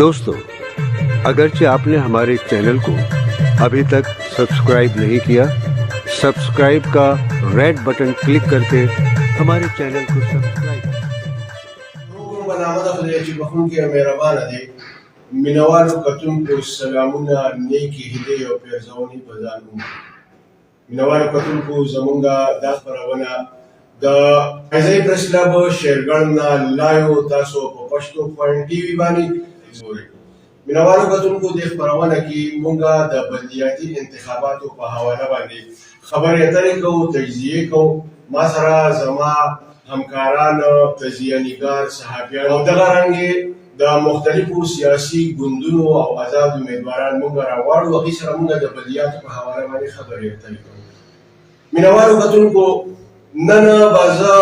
दोस्तों, अगरचे आपने हमारे चैनल को अभी तक सब्सक्राइब नहीं किया, सब्सक्राइब का रेड बटन क्लिक करके हमारे चैनल को सब्सक्राइब ऐसे प्रस्ताव शेरगढ़ना लायो तासो पश्तो पॉइंट टीवी बानी मिनवारो कतुन को देख परवाना की मुंगा द बल्दियाती इंतखाबातों पर हवाला बानी खबर यतने को तजिए को मासरा जमा हमकारान तजिया निगार सहाबियान और दगारंगे द मुख्तलिफो सियासी गुंदुनो और आजाद उम्मीदवारान मुंगा रावाड़ वकी सरा मुंगा द बल्दियातों पर हवाला बानी खबर यतने को मिनवारो कतुन को नना बाजा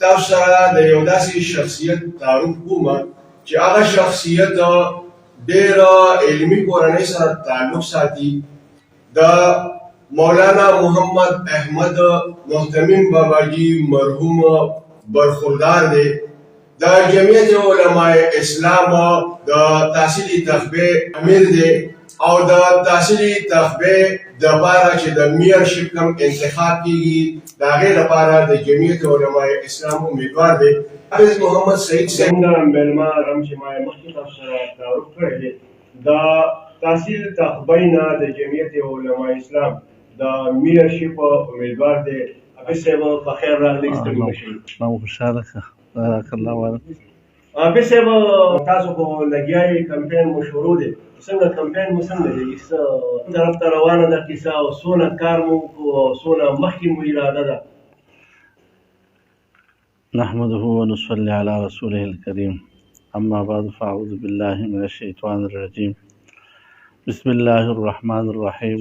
तफसरा द यौदासी शख्सियत तारुफ कुमा कि आगा शख्सियत डेरा इल्मी कोरने सर ताल्लुक साथी द मौलाना मोहम्मद अहमद मोहतमिम बाबाजी मरहूम बरखुरदार दे द जमियत उलमाए इस्लाम द तासीली तखबे अमीर दे और द तासीली तखबे दबारा चे द मेयरशिप कम इंतखाब की दागे दबारा द जमियत उलमाए इस्लाम उम्मीदवार दे हाफिज मोहम्मद सईद सेंगा मेलमा रमशमाए मुख्तलिफ सरा तारुफ करे द तासील तखबैना द जमियत उलमाए इस्लाम द मेयरशिप उम्मीदवार दे हाफिज साहब बखैर रागली इस्तेमाल ما خوشاله شه بارک الله وعلا हाफिज साहब تاسو کو لګیاي کمپاین مو شروع دي څنګه کمپاین مو څنګه دي څه طرف ته روانه ده کیسه او سونه کار مو او سونه مخکې مو اراده ده نحمده ونصلي على رسوله الكريم أما بعد فأعوذ بالله من الشيطان الرجيم بسم الله الرحمن الرحيم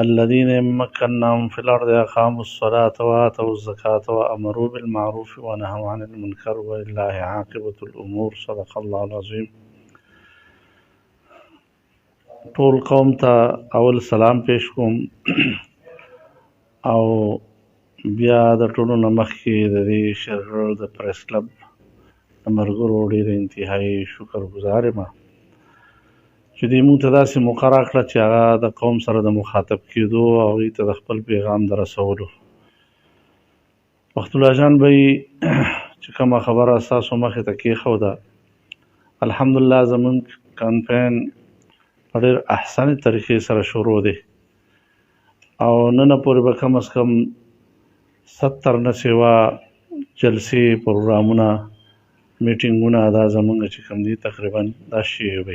الذين مكناهم في الأرض أقاموا الصلاة وآتوا الزكاة وأمروا بالمعروف ونهوا عن المنكر ولله عاقبة الأمور صدق الله العظيم طول قوم تا اول سلام پیش کوم او بیا د ټولو نه مخکې د دې شرګړ د پریس کلب د ملګرو ډېر انتهایي شکر ګزار یم چې دوی موږ ته داسې موقع راکړه چې هغه د قوم سره د مخاطب کېدو او هغوی ته د خپل پیغام د رسولو وخت الله جان به چې کومه خبره ستاسو مخې ته کېښوده الحمدلله زموږ کمپین په ډېر احسنې طریقې سره شروع دی او نن پورې به کم از کم 70 نه سوا جلسې پروګرامونه میټینګونه دا زموږ چې کوم دي تقریبا دا شی وي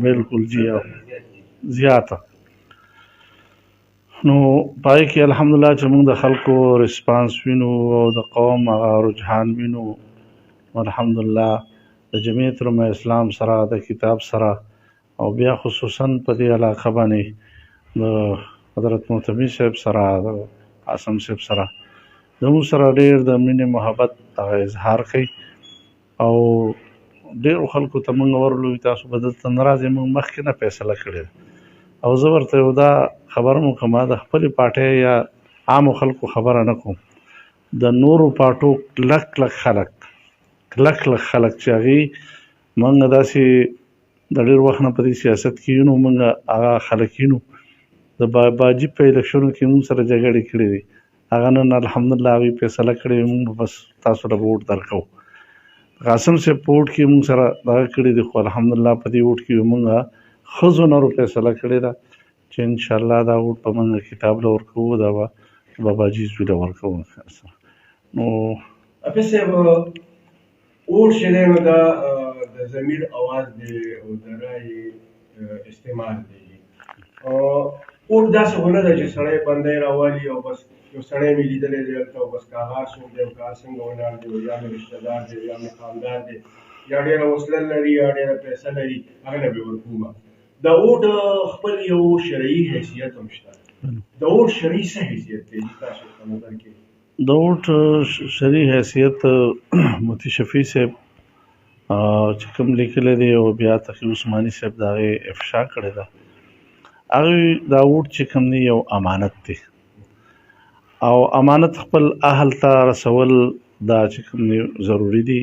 بالکل جی زیاته نو پای کې الحمدلله چې موږ د خلکو ریسپانس وینو او د قوم هغه رجحان وینو الحمدلله د جمعیت علماء اسلام سره د کتاب سره او بیا خصوصا په دې علاقه باندې د حضرت محتمي صاحب سره د قاسم صاحب سره زموږ سره ډېر د مینې محبت هغه اظهار کوي او ډېرو خلکو ته موږ ورلو تاسو به دلته نه راځئ موږ مخکې نه فیصله کړې او زه ورته یو دا خبره مو کوم د خپلې پارټۍ یا عامو خلکو خبره نه کوم د نورو پارټو کلک خلک چې هغوی موږ داسې د ډېر وخت نه په دې سیاست کې یو نو موږ هغه خلک یو د باجي په الیکشنو کې موږ سره جګړې کړې دي هغه نن الحمدلله هغوی فیصله کړې موږ بس تاسو ته به ووټ درکوو قاسم صاحب په ووټ کې موږ سره دغه کړي دي خو الحمدلله په دې ووټ کې موږ ښځو نرو فیصله کړې ده چې انشاءالله دا ووټ به موږ کتاب له ورکوو دا به باباجي زوی له ورکوو نو حافظ صاحب ووټ چې دی نو دا د ضمیر اواز دی او د رایې استعمال دی ووټ داسې خو نه ده چې سړی بندی راولي او بس یو سړی مې لیدلی دی هلته او بس که هغه څوک دی او که هغه څنګه ولاړ دی یا مې رشته دار دی یا مې خاندار دی یا ډېره وسله لري یا ډېره پیسه لري هغه له به ورکوم د ووټ خپل یو شرعي حیثیت هم شته د ووټ شرعي څه حیثیت دی تاسو په نظر کې د ووټ شرعي حیثیت مفتي شفیع صاحب چې کوم لیکلی دی او بیا تقي عثماني صاحب د هغې افشا کړې ده هغوی دا ووټ چې کوم دی یو امانت دی او امانت خپل اهل ته رسول دا چې کوم دی ضروري دي.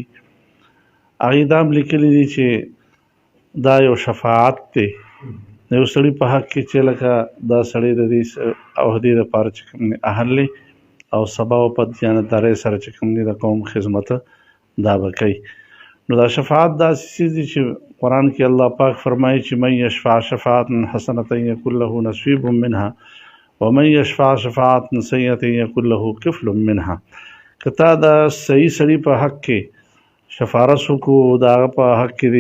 هغې دا هم لیکلي دي چې دا یو شفاعت دی د یو سړي په حق کې چې لکه دا سړی د دې عهدې دپاره چې کوم دی اهل دی او سبا و په دیانتدارۍ سره چې کوم دی د قوم خدمت دا به کوي. نو دا شفاعت داسې څیز دی چې قرآن کې الله پاک فرمایي چې من یشفع شفاعة حسنة یکن له نصیب منها ومن یشفع شفاعة سیئة یکن له کفل منها. که تا د صحیح سړي په حق کې شفارس وکړو د هغه په حق کې د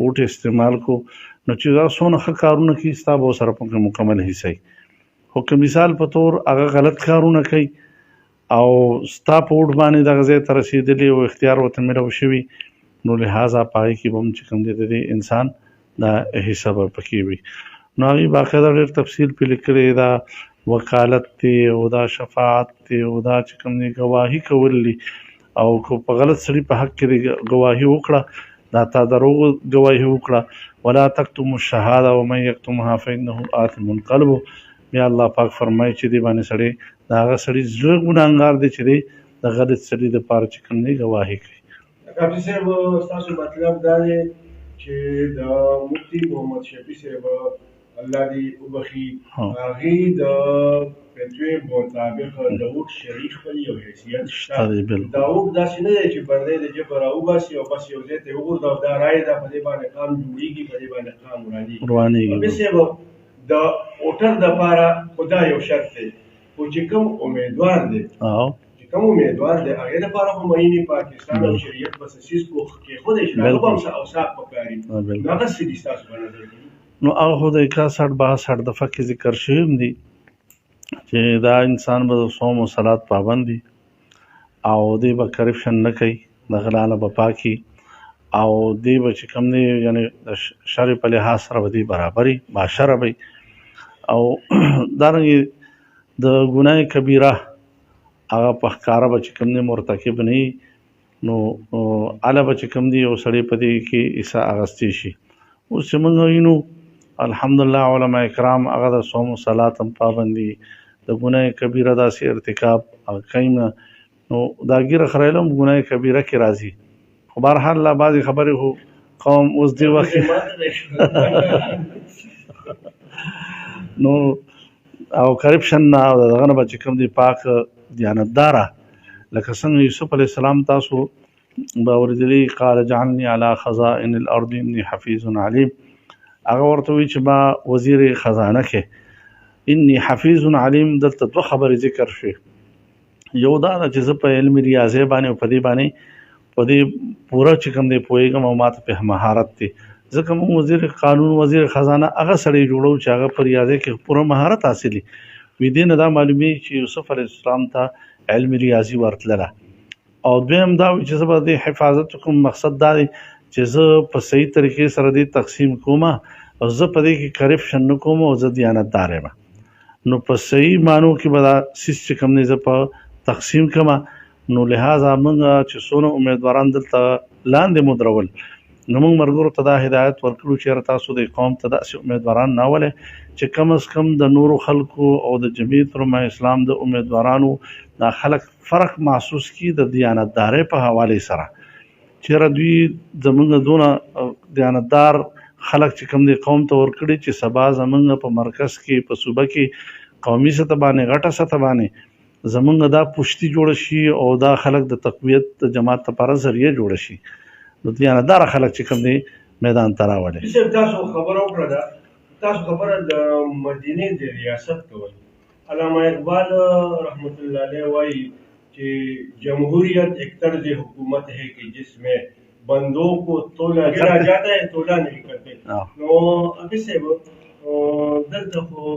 اوټ استعمال کو نو چې دا څونه ښه کارونه کوي ستا به ورسره پکې مکمل حصه وي. خو که مثال په طور هغه غلط کارونه کوي او ستا په اوټ باندې دغه ځای ته رسېدلي او اختیار ورته میلاو شوي نو لحاظه په هغې کې به هم چې کوم دی د دې انسان دا حصه به پکې وي. نو هغې باقاعده ډېر تفصیل پې لیکلی دا وکالت دی او دا شفاعت دی او دا چې کوم دی ګواهي کول دي او که په غلط سړي په حق کې ګواهي وکړه دا تا دروغ ګواهي وکړه ولا تکتموا الشهاده ومن یکتمها فانه آثم قلبه. بیا الله پاک فرمایي چې دې باندې سړی د هغه سړي زړه ګناهګار دی چې دی د غلط سړي دپاره چې کوم دی ګواهي کوي. کاپي صاحب ستاسو مطلب دا دی چې د مفتي محمد شفیع صاحب الله دې وبخي هغې د فتوی مطابق د اوټ شریک خپل یو حیثیت شته. دا اوټ داسې نه دی چې بندی د جبه راوباسي او بس یو ځای ته یې وغورځوي او دا رایې ده په دې باندې قام جوړېږي په دې باندې قام روانېږي. کاپي صاحب د اوټر دپاره خو دا یو شرط دی خو چې کوم امیدوار دی کوم امیدوار دی هغې دپاره خو معین پاکستان او شریعت په سیس کېښودی چې هغه به هم اوصاف پکاري نو هغه څه دي ستاسو په نظر کې؟ نو هغه خو د 61-62 دفعه کې ذکر شوي هم دي چې دا انسان به د صوم و صلات پابند دي او دی به کرپشن نه کوي د غلا نه به پاکي او دی به چې کوم دی یعنې د شر په لحاظ سره به دی برابري باشره وي او دارنګې د ګناه کبیره هغه په ښکاره به چې کوم دی مرتکب نه وي نو هله به چې کوم دی یو سړی په دې کې حصه اخیستی شي. اوس چې موږ وینو الحمدلله علما کرام هغه د صوم و صلات هم پابند دي د ګناه کبیره داسې ارتکاب هغه کوي نه نو دا ګیره خریله هم ګناه کبیره کې راځي. خو بهرحال لا بعضې خبرې خو قوم اوس دې وخت نو او کرپشن نه او دغه نه به چې کوم دی پاک دیانتداره لکه څنګه یوسف علیه السلام تاسو به اورېدلي قال جعلني على خزائن الارض اني حفیظ علیم. هغه ورته وایي چې ما وزیر خزانه کې اني حفیظ علیم. دلته دوه خبرې ذکر شوې. یو دا ده چې زه په علم ریاضي باندې او په دې باندې په دې پوره چې کوم دی پوهېږم او ماته په مهارت دی ځکه موږ وزیر قانون وزیر خزانه هغه سړی جوړو چې هغه په ریاضي کې پوره مهارت حاصلي وي. دې نه دا معلومېږي چې یوسف علیه السلام ته علم ریاضي ورتلله. او دویم دا وي چې زه به د حفاظت کوم مقصد دا دی چې زه په صحیح طریقې سره دې تقسیم کوم او زه په دې کې کرپشن نه کوم او زه دیانتدار یم. نو په صحیح معنو کې به دا سیس چې کوم دی زه په تقسیم کوم نو لحاظه موږ چې څونه امیدواران دلته لاندې مدرول نو موږ ملګرو ته دا هدایت ورکړو چې تاسو د قوم ته داسې امیدواران نه ولئ چې کم از کم د نورو خلکو او د جمعیت علماء اسلام د امیدوارانو دا خلک فرق محسوس کړي د دیانتدارۍ په حوالې سره چېرې دوی زموږ دونه دیانتدار خلک چې کوم دی قوم ته ورکړي چې سبا زموږ په مرکز کې په صوبه کې قومي سطح باندې غټه سطح باندې زموږ دا پشتي جوړه شي او دا خلک د تقویت د جماعت لپاره ذریعه جوړه شي نو دیانتدار خلک چې کوم دی میدان ته راولي. تاسو خبره وکړه تاسو خبره د مدینې د ریاست کول. علامه اقبال رحمت اللہ علیہ وایي کہ جمہوریت ایک طرز حکومت ہے کہ جس میں بندوں کو تولا گرا جاتا ہے تولا نہیں کرتے. نو ابھی سے دلته خو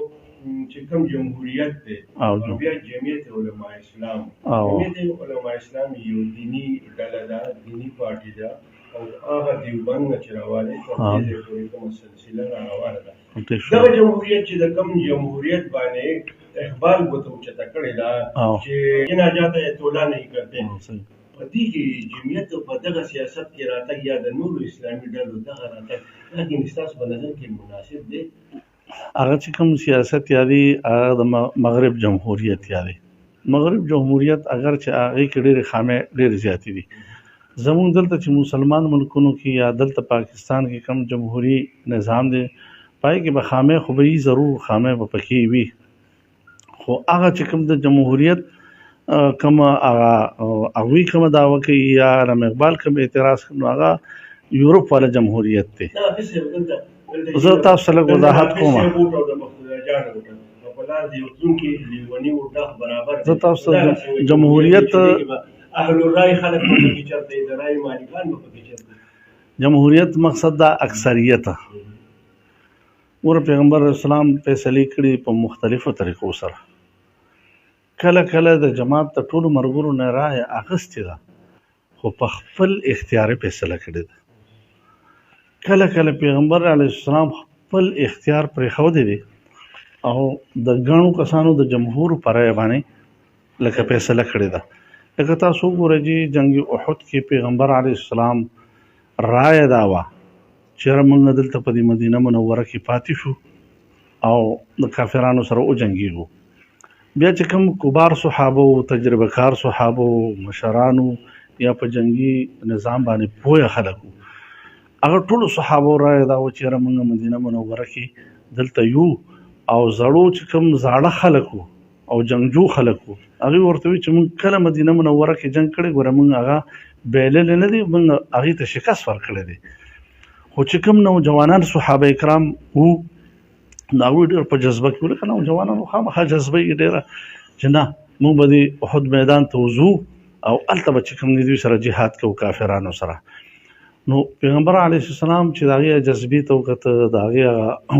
چې کوم جمهوریت دی او بیا جمعیت علماء اسلام جمعیت علماء اسلام یو دینی ډله ده دینی پارټي ده او هغه دیوبند نه چې راوالی تر دې پورې کومه سلسله را روانه ده. دغه جمهوریت چې د کوم جمهوریت باندې اقبال ورته اوچته کړې ده چې کنا جاته یې تولا نه کرتے په دې کې جمعیت په دغه سیاست کې راتګ یا د نورو اسلامي ډلو دغه راتګ لیکن ستاسو په نظر کې مناسب دی؟ هغه چې کوم سیاست یادي هغه د مغرب جمهوریت یادي مغرب جمهوریت اگر چې هغې کې ډېرې خامې ډېرې زیاتې دي. زمونږ دلته چې مسلمان ملکونو کې یا دلته پاکستان کې کم جمهوري نظام دی پای کې به خامې خو به وي ضرور خامې به پکې وي خو هغه چې کوم د جمهوریت کوم هغه هغوی کومه دعوه کوي یا علامه اقبال کوم اعتراض کوي نو هغه یورپ والا جمهوریت دی. زه تاسو سره وضاحت کوم. زه تاسو ته جمهوریت اهل الرای خلک پکې چرته د رای مالکان پکې چرته جمهوریت مقصد دا اکثریت ور پیغمبر اسلام فیصله کړي په مختلفو طریقو سره کله کله د جماعت ته ټولو مرګورو نه رای اخستې ده خو په خپل اختیار فیصله کړي ده کله کله پیغمبر علیه السلام خپل اختیار پرې خو دی او د غنو کسانو د جمهور پر رای باندې لکه فیصله کړي ده. لکه تاسو وګورئ چې جنگ احد کې پیغمبر علیه السلام رای دا وه چېرې موږ دلته په دې مدینه منوره کې پاتې شو او د کافرانو سره وجنګېږو. بیا چې کوم کبار صحابه او تجربه کار صحابه او مشرانو یا په جنگي نظام باندې پوهه خلک وو هغه ټولو صحابو رای دا و چېرې موږ مدینه منوره کې دلته یو او زړو چې کوم زاړه خلک وو او جنگجو خلک وو هغوی ورته وي چې موږ کله مدینه منوره کې جنګ کړی ګوره موږ هغه بیللی نه دی موږ هغې ته شکست ورکړی دی. خو چې کوم نوجوانان صحابه کرام وو نو هغوی ډېر په جذبه کې وو لکه نوجوانانو خامخا جذبه یې ډېره چې نه موږ به د احد میدان ته وځو او هلته به چې کوم دی دوی سره جهاد کوو کافرانو سره. نو پیغمبر علیه السلام چې د هغې جذبې ته وکته د هغې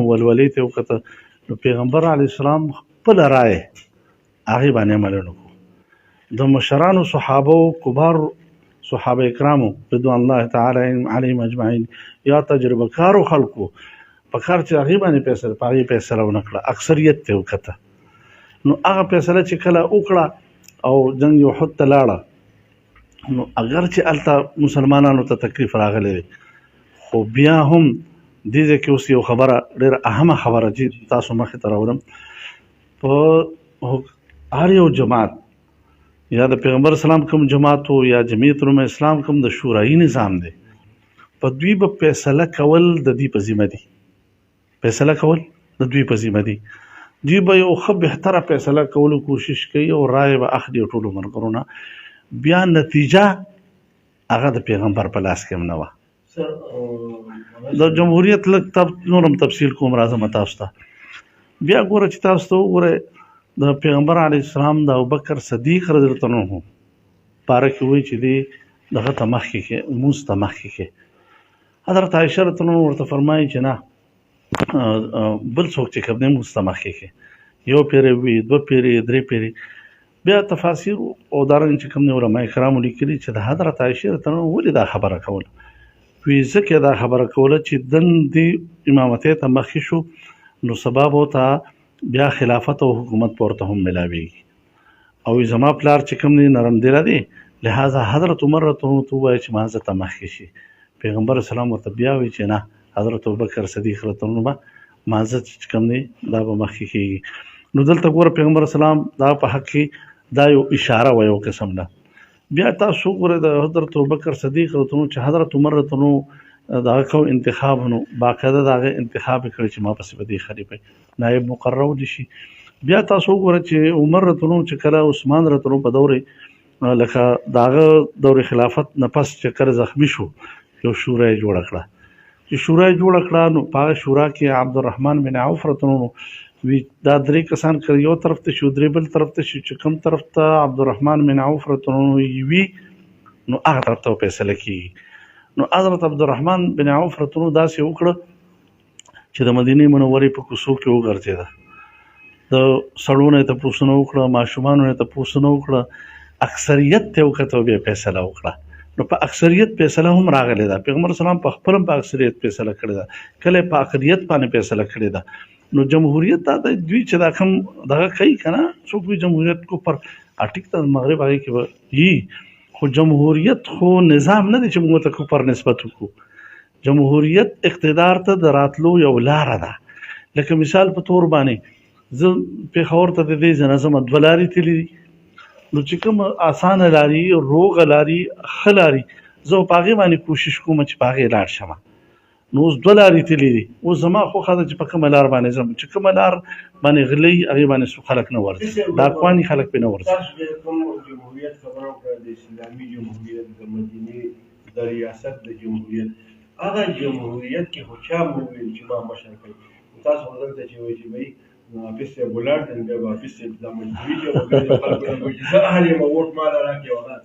ولولې ته وکته نو پیغمبر علیه السلام خپله رایې هغې باندې عمل ونه کړو. د مشرانو صحابو کبار صحابه کرامو رضوان الله تعالی علیهم اجمعین یا تجربه کارو خلکو په کار چې هغې باندې فیصله ونه کړه اکثریت ته وکته نو هغه فیصله چې کله وکړه او جنګ احد ته لاړه نو اگر چې هلته مسلمانانو ته تکلیف راغلی دی خو بیا هم دې ځای کې اوس یو خبره ډېره اهمه خبره چې تاسو مخې ته راوړم په هر یو جماعت یا د پیغمبر اسلام کوم جماعت و یا جمعیت علماء اسلام کوم د شورایي نظام دی په دوی به فیصله کول د دوی په ذمه دي فیصله کول د دوی په ذمه دي دوی به یو ښه بهتره فیصله کولو کوشش کوي او رایې به اخلي ټولو ملګرو نه بیا نتیجه هغه د پیغمبر په لاس کې هم نه وه. د جمهوریت لږ نورم تفصیل کوم راځم تاسو ته بیا ګوره چې تاسو ته وګورئ د پیغمبر علیه السلام د ابوبکر صدیق رضی الله عنه باره کې وایي چې دی دغه ته مخکې کې لمونځ ته مخکې کې حضرت عایشه رضی الله عنها ورته فرمایي چې نه بل څوک چې کوم دی لمونځ ته مخکې کې یو پیرې وي دوه پیرې درې پیرې بیا تفاسیر او دارنګه چې کوم دی علماء کرامو لیکلي چې د حضرت عایشه رضی الله عنها ولې دا خبره کوله وی ځکه دا خبره کوله چې دن دی امامتۍ ته مخکې شو نو سبب ورته بیا خلافت او حکومت پورته هم ملاویږي او زما پلار چې کوم دی نرم دله دی لہذا حضرت عمر ته ووایي چې مانځه ته مخکې شي پیغمبر اسلام ورته بیا وایي چې نه حضرت ابوبکر صدیق رضی الله عنه به مانځه چې کوم دی دا به مخکې کېږي. نو دلته ګوره پیغمبر اسلام دا په حق کې دا یو اشاره و یو قسم ده. بیا تاسو وګورئ د حضرت ابوبکر صدیق رضی الله عنه چې حضرت عمر رضی الله عنه دغه کو انتخاب نو باقاعده دغه انتخاب کړی چې ما پسې به دې خلیفه نائب مقرر دي شي. بیا تاسو وګورئ چې عمر رضی الله عنه چې کله عثمان رضی الله عنه په دورې لکه دغه دور خلافت نه پس چې کله زخمی شو یو شورا یې جوړه کړه چې شورا یې جوړه کړه نو په شورا کې عبدالرحمن بن عوف رضی الله عنه وی دا درې کسان کړي یو طرف ته شو درې بل طرف ته شو چې کوم طرف ته عبدالرحمن بن عوف رضی الله عنه وی نو هغه طرف ته فیصله کیږي. نو حضرت عبدالرحمن بن عوف رضی الله عنه داسې وکړه چې د مدینې منورې په کوڅو کې وګرځېده د سړو نه یې تپوسونه وکړه ماشومانو نه یې تپوسونه وکړه اکثریت ته یې وکتل بیا فیصله وکړه نو په اکثریت فیصله هم راغلی ده پیغمبر اسلام په خپل هم په اکثریت فیصله کړې ده کله په اقلیت باندې فیصله کړې ده. نو جمهوریت دا دوی چې دا کوم دغه کوي که نه څوک وي جمهوریت کو پر ټیک ته مغرب هغې کې به وي خو جمهوریت خو نظام نه دی چې موږ ته کفر نسبت وکړو. جمهوریت اقتدار ته د راتلو یو لاره ده. لکه مثال په طور باندې زه پېښور ته د دې ځنه ځمه دوه لارې تللي دي نو چې کوم اسانه لاري روغه لاري ښه لاري زه په هغې باندې کوشش کوم چې په هغې لاړ شم. نو اوس دوه لارې تللي دي. اوس زما خوښه ده چې په کومه لار باندې ځم، چې کومه لار باندې غلي هغې باندې څوک خلک نه ورځي، ډاکواني خلک پرې نه ورځي. تاسو د کوم جمهوریت خبره وکړه، د اسلامي جمهوریت، د مدینې د ریاست د جمهوریت. هغه جمهوریت کې خو چا وویل چې ما مشر کوي؟ تاسو خو دلته چې وایي چې بهی حافظ صاحب ولاړ دی، بیا به حافظ صاحب دا مجبوري چې وګړي خلکو نه وایي چې زه اهل یم ووټ ماله راکړې وغه.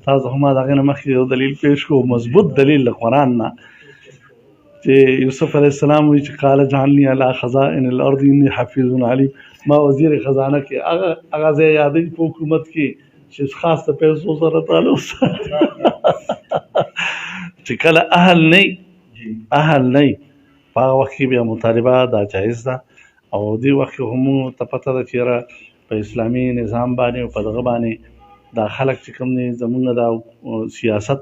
تاسو هم د هغې نه مخکې یو دلیل پیش کړو، مضبوط دلیل له قرآن نه، چې یوسف علیه السلام وایي چې قال اجعلني علی خزائن الارض انی حفیظ علیم. ما وزیر خزانه کې هغه ځای یادوي په حکومت کې چې خاص د پیسو سره تعلق ساتي. چې کله اهل نه په هغه وخت کې بیا مطالبه دا جایز ده. او دې وخت کې هم ته پته ده چې یاره په اسلامي نظام باندې او په دغه باندې دا خلک چې کوم دي زمونږ دا سیاست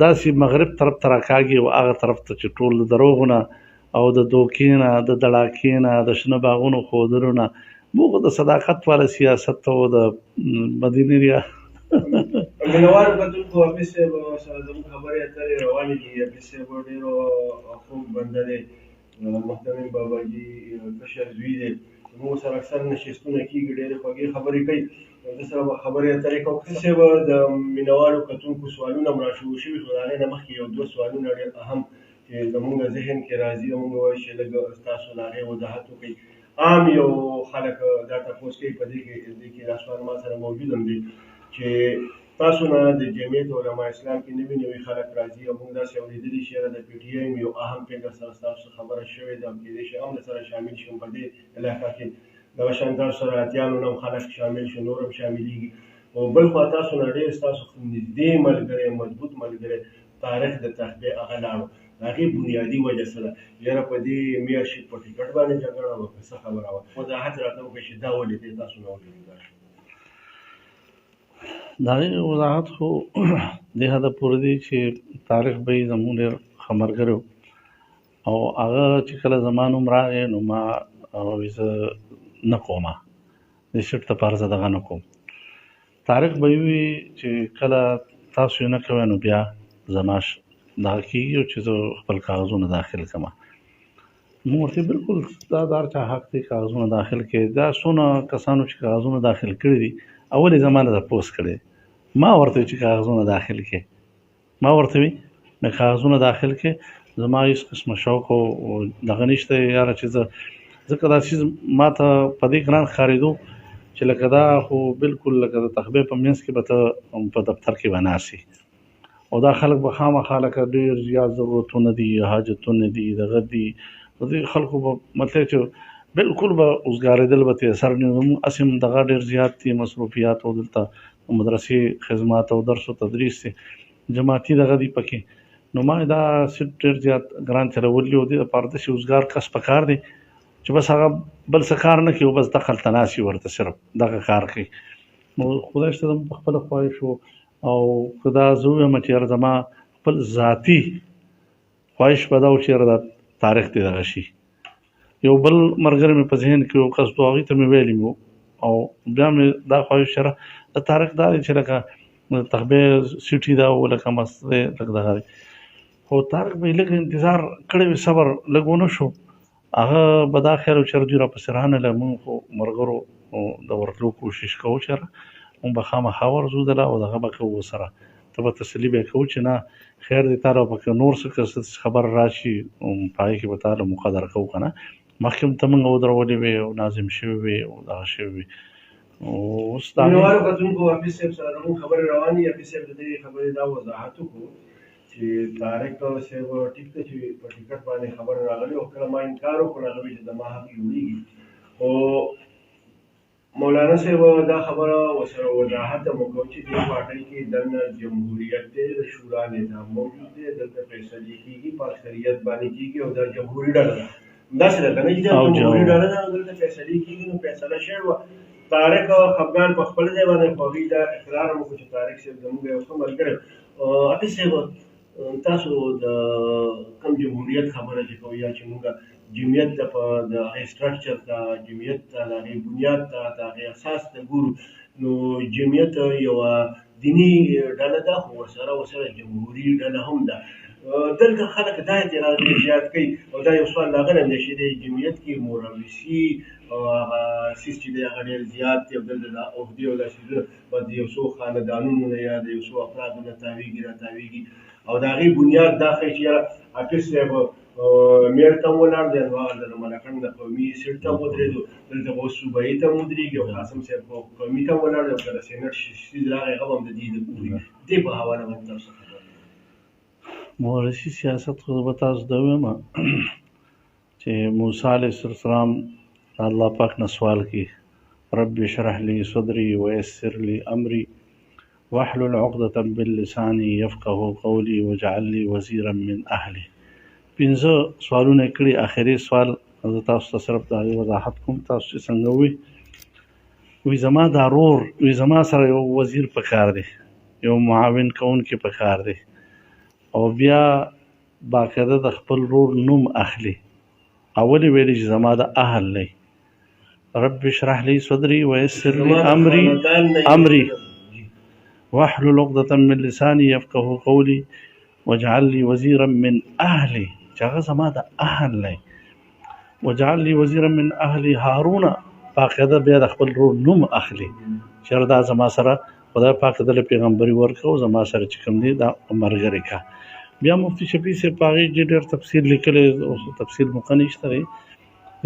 داسې مغرب طرف ته راکاږي او هغه طرف ته چې ټول د دروغو نه او د دوکې نه د دړاکې نه د شنه باغونو ښودلو نه موږ د صداقت والا سیاست او د مدینې مینوالو کتونکو حافظ صاحب سره زموږ خبرې اترې روانې دي. حافظ صاحب ډېرو خوږ بنده دی، محترم باباجي کشر زوی دی، زموږ سره اکثر نشستونه کېږي، ډېرې خوږې خبرې کوي. د سره به خبرې اترې کوو. حافظ صاحب د مینوالو کتونکو سوالونه هم راشروع شوي، خو د هغې نه مخکې یو دوه سوالونه ډېر اهم چې زموږ ذهن کې راځي او موږ وایو چې لږ ستاسو د هغې وضاحت وکړئ. عام یو خلک دا تپوس کوي، په دې کې دا سوال ما سره موجود هم دی چې تاسو نه د جمعیت علما اسلام کې نوي خلک راځي او موږ داسې اورېدلي چې د پی ټي ایم یو اهم فګر سره ستاسو خبره شوې ده، کېدای شي هم سره شامل شي په دې علاقه کې. دغه شان تاسو سره اتیانو نه هم خلک شامل شي، نور هم شاملېږي. او بل خوا تاسو نه ډېر ستاسو نږدې ملګری، مضبوط ملګری طارق د تخبې هغه لاړو، د هغې بنیادي وجه څه ده؟ یاره په دې میرشیپ په ټکټ باندې جګړه وه که څه خبره وه؟ وضاحت راته وکړئ چې دا ولې دی تاسو نه ولې د هغې وضاحت خو دې حده پورې دی چې طارق به یې زموږ ډېر ښه ملګری و او هغه چې کله زما نوم راغی نو ما زه نه کومه د سیټ دپاره زه دغه نه کوم. طارق به یې وي چې کله تاسو یې نه کوئ نو بیا زما دغه کېږي او چې زه خپل کاغذونه داخل کړم. موږ ورته بلکل دا د هر چا حق دی کاغذونه داخل کړي. دا څونه کسانو چې کاغذونه داخل کړي دي اول یې زما نه تپوس کړی، ما ورته وي چې کاغذونه داخل کړي، ما ورته وي د کاغذونه داخل کړي. زما هېڅ قسمه شوق او دغه نشته یاره چې زه ځکه دا چیز ما ته په دې ګران ښکارېدو چې لکه دا خو بلکل لکه د تخبې په منځ کې به ته په دفتر کې به ناست او دا خلک به خامخا لکه ډېر زیات ضرورتونه دي، حاجتونه دي، دغه دي، د دې خلکو به مطلب چې بلکل به اوزګارېدل به تې اثر نه زموږ هسې هم دغه ډېر زیات دي مصروفیات او دلته مدرسې خدمات او درس و تدریس دی جماعتي دغه دي پکې. نو ما دا سیټ ډېر زیات ګران چلولي او دې دپاره داسې اوزګار کس پکار دی چې بس هغه بل څه کار نه کوي او بس دخل ته ناست وي ورته صرف دغه کار کوي. نو خدای شته زموږ په خپله خواهش و او که دا زه ووایم چې یاره زما خپل ذاتي خواهش به دا و چې یاره دا تاریخ دې دغه شي. یو بل ملګری مې په ذهن کې یو کس و هغوی ته مې ویلي مې او بیا مې دا خواهش یاره د تاریخ دا دی چې لکه تخبې سیټي دا و لکه مست دی لکه دغه دی، خو تاریخ به یې لږ انتظار کړی وي، صبر لږ ونه شو، هغه به دا خیر و چې دوی راپسې رانله. مونږ خو ملګرو د ورتلو کوشش کوو چې مونږ به خامخا ورځو دله او دغه به کوو سره، ته به تسلي به یې کوو چې نه خیر دی تا له پکې نور څه خبر راشي په هغې کې به تا له مقدر کوو که نه. مخکې هم ته مونږ ودرولې وې او ناظم شوي وې او دغه شوي وې. اوس دا مینوالو کتونکو حافظ صاحب سره زموږ خبرې روانې دي. حافظ صاحب د دې خبرې دا وضاحت وکړو چې طارق صاحب ټیک ده چې په ټکټ باندې خبره راغلې او کله ما انکار وکړ هغه وایي چې د ما حق جوړېږي، خو مولانا صاحب دا خبره ورسره وضاحت هم وکړو چې دې پارټۍ کې دننه جمهوریت دی، د شورا نظام موجود دی، دلته فیصلې کېږي په اکثریت باندې کېږي او دا جمهوري ډله ده. همداسې ده که نه چې دا جمهوري ډله ده او دلته فیصلې کېږي نو فیصله شوې وه. طارق خفګان په خپل ځای باندې خو هغوی دا اقرار هم وکړو چې طارق صاحب زموږ یو ښه ملګری. حافظ صاحب تاسو د کوم جمهوریت خبره چې کوئ یا چې موږ جمعیت ته په د هغې سټرکچر ته، جمعیت ته، د هغې بنیاد ته، د هغې اساس ته ګورو، نو جمعیت یوه دیني ډله ده خو ورسره جمهوري ډله هم ده. دلته خلک دا اعتراض ډېر زیات کوي او دا یو سوال راغلی دی چې د جمعیت کې مورابسي او هغه سیس چې دی هغه ډېر زیات دی او دلته دا عهدې او دا څیزونه به د یو څو خاندانونو نه یا د یو څو افرادو نه تاویږي او د هغې بنیاد دا ښیي چې یاره حافظ صاحب میر ته هم ولاړ دی نو هغه د ملکنډ د قومي سیټ ته هم ودرېدو، دلته به اوس صوبایي ته هم ودرېږي او قاسم صاحب قومي ته هم ولاړ دی او که د سینټ څیز راغی هغه به هم د دې د ګوري. دې په حواله باندې تاسو خبر مورثي سیاست خو به تاسو ته ووایم چې موسی علیه السلام الله پاک نه سوال کوي رب اشرح لي صدري ويسر لي امري واحلل عقدة من لساني يفقهوا قولي واجعل لي وزيرا من اهلي. 15 سوالونه کړي، اخري سوال زه تاسو ته صرف د وضاحت کوم. تاسو چې څنګه وي زما دا رور وي زما سره یو وزیر پکار دی، یو معاون کوونکی پکار دی او بیا باقاعده د خپل رور نوم اخلي. اولې ویلي چې زما د اهل دی رب اشرح لي صدري ويسر لي امري واحلل عقدة من لساني يفقهوا قولي واجعل لي وزيرا من اهلي، چې هغه زما د اهل دی. واجعل لي وزيرا من اهلي هارون، باقاعده بیا د خپل رور نوم اخلي چې دا زما سره خدای پاک دله پیغمبري ورکړه او زما سره چې کوم دی دا ملګری کا. بیا مفتي شفیع صاحب په هغې کې ډېر تفصیل لیکلی، اوس تفصیل موقع نشته دی.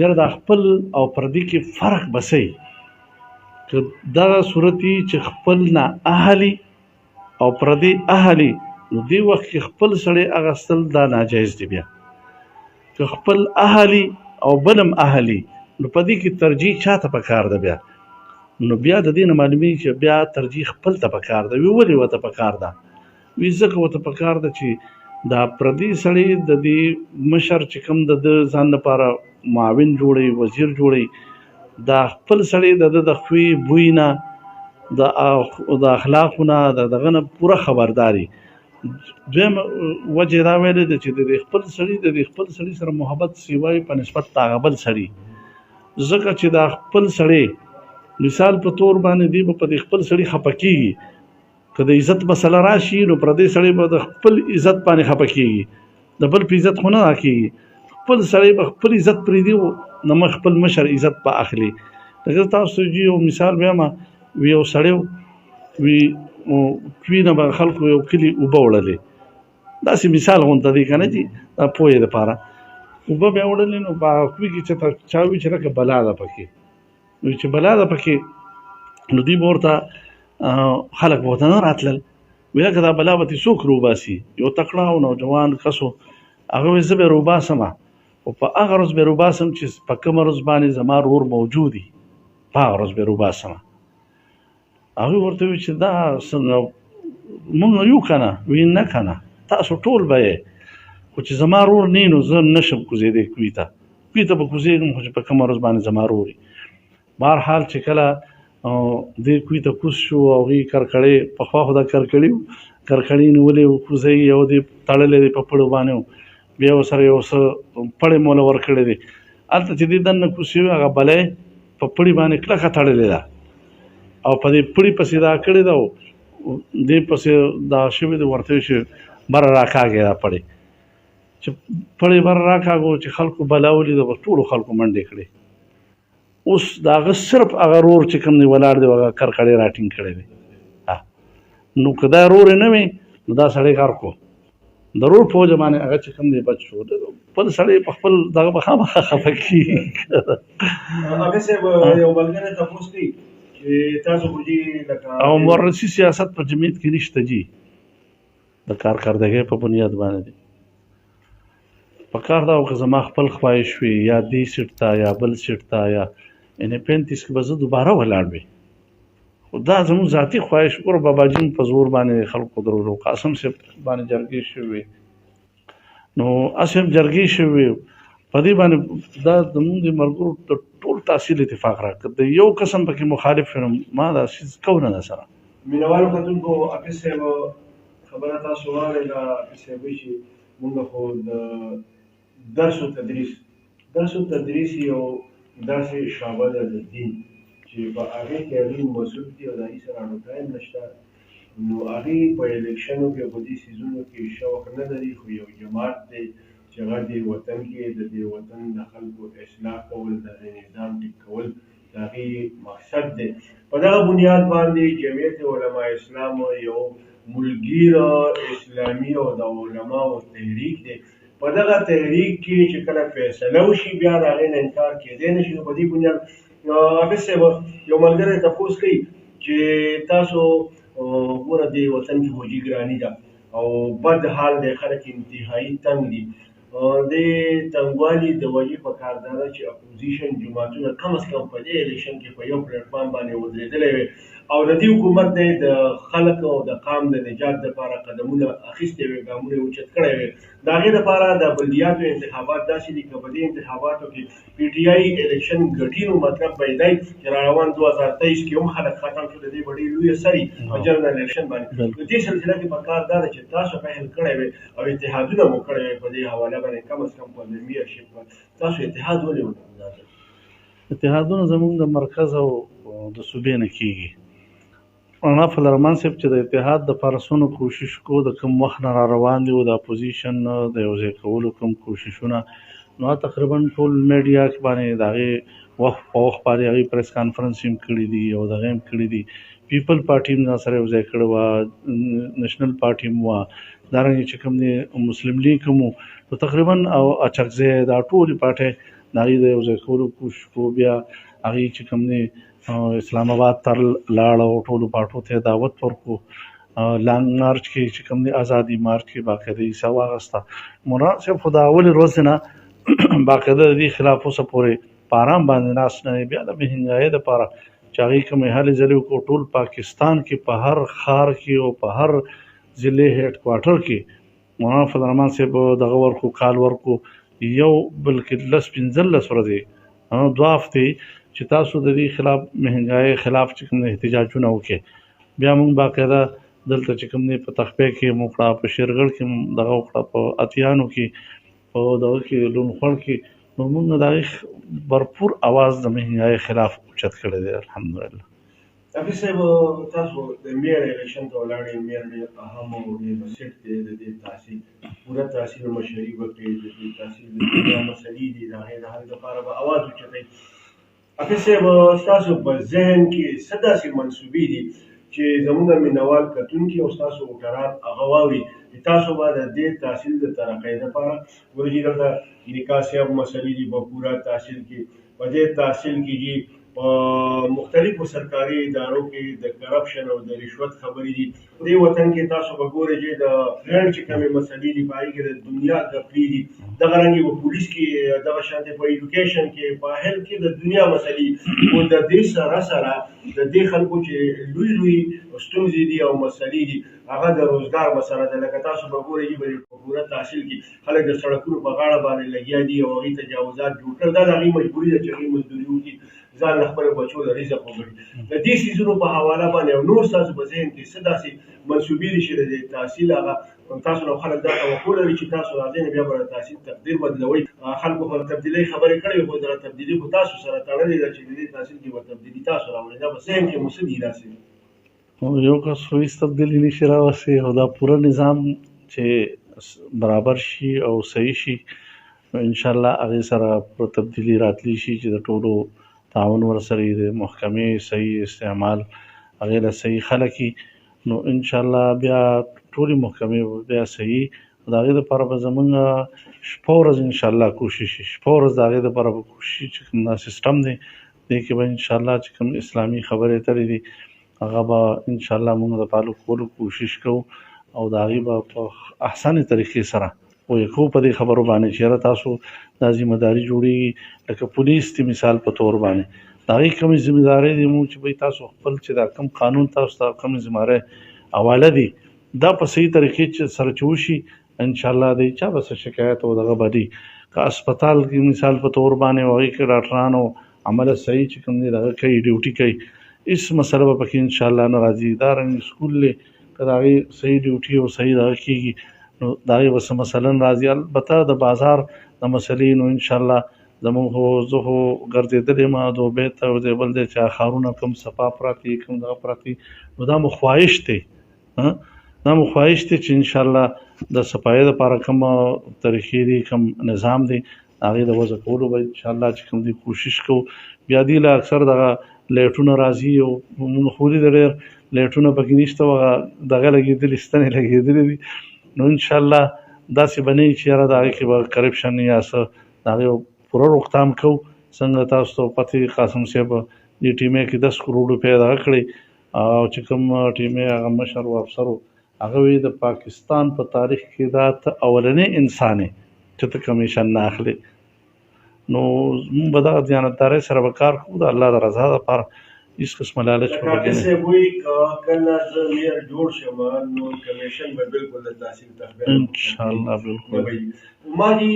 یاره دا خپل او پردي کې فرق به څه وي؟ که دغه صورت وي چې خپل نه اهلي او پردي اهلي، نو دې وخت کې خپل سړی اخیستل دا ناجایز دی. بیا که خپل اهلي او بل هم اهلي، نو په دې کې ترجیح چاته پکار ده؟ بیا نو بیا د دې نه معلومیږي چې بیا ترجیح خپل ته پکار ده. وی ولې ورته پکار ده؟ وی ځکه ورته پکار ده چې دا پردي سړی د دې مشر چې کوم د ځان لپاره معاون جوړوي، وزیر جوړوي، دا خپل سړی د د خوی بوی نه د اخلاقو نه د دغه نه پوره خبرداري. دویم وجه دا ویلی ده چې د خپل سړي سره محبت سیوای په نسبت د هغه بل سړي، ځکه چې دا خپل سړی مثال په طور باندې دی په دې خپل سړي خفه کېږي. که د عزت مسله راشي نو پردی سړی به د خپل عزت باندې خفه کېږي، د بل په عزت خو نه راکېږي. خپل سړی به خپل عزت پرېږدي نو خپل مشر عزت به اخلي. لکه تاسو ته یو مثال وایم، وی یو سړی وي کوي نه به خلکو یو کلي اوبه وړلې، داسې مثال غونته دی که نه چې دا پوهې دپاره اوبه بیا وړلې، نو په کوي کې چې چا وي چې لکه بلا ده پکې، وي چې بلا ده پکې، نو دوی به ورته خلک به ورته نه راتلل، وی لکه دا بلا به څوک روباسي؟ یو تکړه او نوجوان کس و، هغه وایي زه به یې روباسمه، خو په هغه ورځ به یې روباسم چې په کومه ورځ باندې زما رور موجود وي، په هغه ورځ به یې روباسمه. هغوی ورته وایي چې دا مونږ یو که نه؟ وی نه که نه، تاسو ټول به یې، خو چې زما رور نه نو زه نشم کوزېدی کوي ته به کوزېږم، خو چې په کومه ورځ باندې زما رور وي. بهرحال چې کله دې کوي ته کوز شو او هغوی کرکړې، پخوا خو دا کرکړې نیولې وو کوزۍ او دې تړلې دی په پړو باندې و، بیا ورسره یو څه پړې موله ورکړې دي. هلته چې دې دننه کوز شوي هغه بلی په پړي باندې کلکه تړلې ده او په دې پړي پسې دا کړې ده او دې پسې دا شوي دي، ورته وایي چې بره راکاږې دا پړې، چې پړې بره راکاږو چې خلکو بلا ولیده به ټولو خلکو منډې کړې. اوس د هغه صرف هغه رور چې کوم دی ولاړ دی هغه کرکړې راټینګ کړی دی. نو که دا رور یې نه وي نو دا سړی کار کو د رور په وجه باندې هغه چې کوم دی بچ شو، بل سړی په خپل دغه به خامخا خفه کېږي. هغه صاحب یو ملګری تپوس کوي چې تاسو خو دې لکه او مورثي سیاست په جمعیت کې نشته جي، د کارکردګۍ په بنیاد باندې دی. په کار دا و که زما خپل خواهش وي یا دې سیټ ته یا بل سیټ ته یا یعنې 35 کې به زه دوباره ولاړ وي، خو دا زموږ ذاتي خواهش. ګوره باباجي په زور باندې خلکو درولو، قاسم صاحب باندې جرګې شوي، نو هسې هم جرګې شوي په دې باندې دا زموږ د ملګرو د ټول تحصیل اتفاق راکړه، د یو قسم پکې مخالف یم ما دا څیز کوو نه ده سره. مینوالو کتونکو حافظ صاحب خبره تاسو واورېده، حافظ صاحب وایي چې مونږ خو د درس و تدریس یو داسې شعبه ده د دین چې په هغې کې هغوی مسؤل دي او د هغې سره نو ټایم نشته، نو هغې په الیکشنو کې په دې څیزونو کې شوق نه لري، خو یو جماعت دی چې هغه دې وطن کې د دې وطن د خلکو اصلاح کول، د هغې نظام ټیک کول د هغې مقصد دی. په دغه بنیاد باندې جمعیت علما اسلام یو ملګیر اسلامي او د علماو تحریک دی. په دغه تحریک کې چې کله فیصله وشي بیا د هغې نه انکار کېدی نه شي. نو په دې بنیاد حافظ صاحب یو ملګری تپوس کوي چې تاسو ګوره دې وطن کې فوجي ګراني ده او بد حال دی، خلک انتهایي تنګ دي. د تنګوالي د وجې په کار دا ده چې اپوزیشن جماعتونه کم از کم په دې الیکشن کې په یو پلیټفارم باندې ودرېدلی وي او د دې حکومت دی د خلک او د قام د نجات دپاره قدمونه اخیستې وي، ګامونه یې اوچت کړی وي. د هغې دپاره د بلدیاتو انتخابات داسې دي که په دې انتخاباتو کې پي ټي آی الیکشن ګټي، نو مطلب به یې دی چې را روان 2023 کې هم خلک ختم شو، د دې به ډېر لویه سري په جنرال الیکشن باندې. نو دې سلسله کې په کار دا ده چې تاسو پهل کړی وي او اتحادونه مو کړی وي په دې حواله باندې، کم از کم په میرشپ تاسو اتحاد ولې ونه؟ اتحادونه زموږ د مرکز او د صوبې نه کېږي. رانا فلرمان صاحب چې د اتحاد دپاره څونه کوشش کو، د کوم وخت نه را روان دي او د اپوزیشن د یو ځای کولو کوم کوششونه، نو تقریبا ټول میډیا کې باندې د هغې وخت په وخت باندې هغې پریس کانفرنس هم کړي دي او دغه هم کړي دي. پیپل پارټي هم سره یو ځای کړې وه، نېشنل پارټي هم وه، دارنګې چې کوم دی مسلم لیګ هم و، نو تقریبا او اچکزی دا ټولې پارټۍ د هغې د یو ځای کولو کوشش کو. بیا هغې چې کوم دی اسلام آباد ته لاړه او ټولو پارټو ته یې دعوت ورکړو. لانګ مارچ کې چې کوم دی ازادي مارچ کې باقاعده حصه واخیسته. مولانا صاحب خو د اولې ورځې نه باقاعده د دې خلاف اوسه پورې په ارام باندې ناست نه دی. بیا د مهنګایۍ دپاره چې هغې کومې هلې ځلې وکړو، ټول پاکستان کې په هر ښار کې او په هر ضلع هیډ کوارټر کې مولانا فضل الرحمن صاحب دغه ورکړو، کال ورکړو، یو بلکې 15 ورځې 2 هفتې چې تاسو د دې خلاف مهنګایۍ خلاف چې کوم احتجاجونه وکړي. بیا موږ باقاعده دلته چې کوم دی په تخپې کې مو وکړه، په شیرګل کې مو دغه وکړه، په اتیانو کې، په دغه کې لونخوړ کې، نو موږ د هغې برپور اواز د مهنګایۍ خلاف اوچت کړی دی الحمدلله. حافظ صاحب تاسو د میر الیکشن ته ولاړې، میر ډېر اهم او ډېر سیټ دی د دې تحصیل، پوره تحصیل مشري به کوي، د دې تحصیل د دنیا مسلې دي، د هغې د حل لپاره به اواز اوچتوي. حافظ صاحب ستاسو په ذهن کې څه داسې منصوبې دي چې زموږ مینوال کتونکي او ستاسو وکران هغه واوري چې تاسو به د دې تحصیل د ترقۍ لپاره ګورئ چې دلته نکاح صاحب مسلې دي په پوره تحصیل کې، په دې تحصیل کې دي په مختلفو سرکاري ادارو کې د کرپشن او د رشوت خبرې دي. په دې وطن کې تاسو به ګورئ چې د رنټ چې کومې مسلې دي په هغې کې د دنیا ګپلې دي، دغه رنګې په پولیس کې، دغه شانتې په ایډوکیشن کې، په هیلث کې د دنیا مسلې. خو د دې سره سره د دې خلکو چې لوی لوی ستونزې دي او مسلې دي هغه د روزګار مسله ده. لکه تاسو به ګورئ چې په پوره تحصیل کې خلک د سړکونو په غاړه باندې لګیا دي او هغوی تجاوزات جوړ کړل. دا د هغوی مجبوري ده چې هغوی مزدوري وکړي، ځان له خپلو بچو د رزق وګړي. د دې څیزونو په حواله باندې او نور ستاسو په ذهن کې څه داسې منصوبې دي چې د دې تحصیل هغه تاسو نو خلک دا توقع لري چې تاسو راځئ بیا به د تحصیل تقدیر بدلوئ. خلکو پر تبدیلۍ خبرې کړې وي، خو دغه تبدیلي خو تاسو سره تړلې ده چې د دې تحصیل کې به تبدیلي تاسو راوړئ. دا په ذهن کې مو څه دي داسې؟ یو کس خو هېڅ تبدیلي نشي راوستلی، او دا پوره نظام چې برابر شي او صحیح شي، انشاءالله هغې سره پوره تبدیلي راتلی شي چې د ټولو تعاون ورسره وي، د محکمې صحیح استعمال هغې له صحیح خلک وي، نو انشاءالله بیا ټولې محکمې بیا صحیح. د هغې دپاره به زمونږ شپه ورځ انشاءالله کوشش وي، شپه ورځ د هغې دپاره به کوشش چې کوم دا سیسټم دی دې کې به انشاءالله چې کوم اسلامي خبرې اترې دي هغه به انشاءالله موږ د فالو کولو کوشش کوو او د هغې به په احسنې طریقې سره پوهې کوو په دې خبرو باندې چې یاره تاسو دا ذمهداري جوړېږي. لکه پولیس دي مثال په طور باندې د هغې کومې ذمهدارۍ دي مو چې بهی تاسو خپل چې دا کوم قانون تاسو ته کومې ذمهدارۍ حواله دي دا په صحیح طریقې سره چې وشي انشاءالله د چا به څه شکایت او دغه به دي. که اسپتال کې مثال په طور باندې هغې کې ډاکټرانو عمله صحیح چې کوم دی دغه کوي ډیوټي کوي، هېڅ مسله به پکې انشاءالله نه راځي. دارنګې سکول دی که د هغې صحیح ډیوټي او صحیح دغه کېږي نو د هغې به څه مسله نه راځي. البته د بازار د مسلې نو انشاءالله زمونږ خو زه خو ګرځېدلی یم دوبۍ ته او دی بل دی چې ښارونه کوم صفا پراته دي کوم دغه پراته دي نو دا مو خواهش دی دا مو خواهش دی چې انشاءالله د صفایۍ دپاره کوم طریقې دي کوم نظام دی هغې د وضع کولو به انشاءالله چې کوم دی کوشش کوو. بیا دې له اکثر دغه لایټونه راځي او مونږ خو ولید ډېر لایټونه پکې نشته او هغه دغه لګېدلي ستنې لګېدلې دي نو انشاءالله داسې به نه وي چې یاره د هغې کې به کرپشن یا څه د هغې پوره روکتام کوو. څنګه تاسو ته پته وي قاسم صاحب دې ټیمې کې 10 کروڑ روپۍ دغه کړې او چې کوم ټیمې هغه مشر و افسر و هغه وی د پاکستان په تاریخ کې دا ته اولنی انسان یې چې ته کمیشن نه اخلې نو موږ به دغه دیانتدارۍ سره به کار کوو د الله د رضا دپاره هېڅ قسمه لالچ به پکې نه وي. کله زه میر جوړ شم نو کمیشن به بالکل د تحصیل تخبیر انشاءالله بالکل ما دي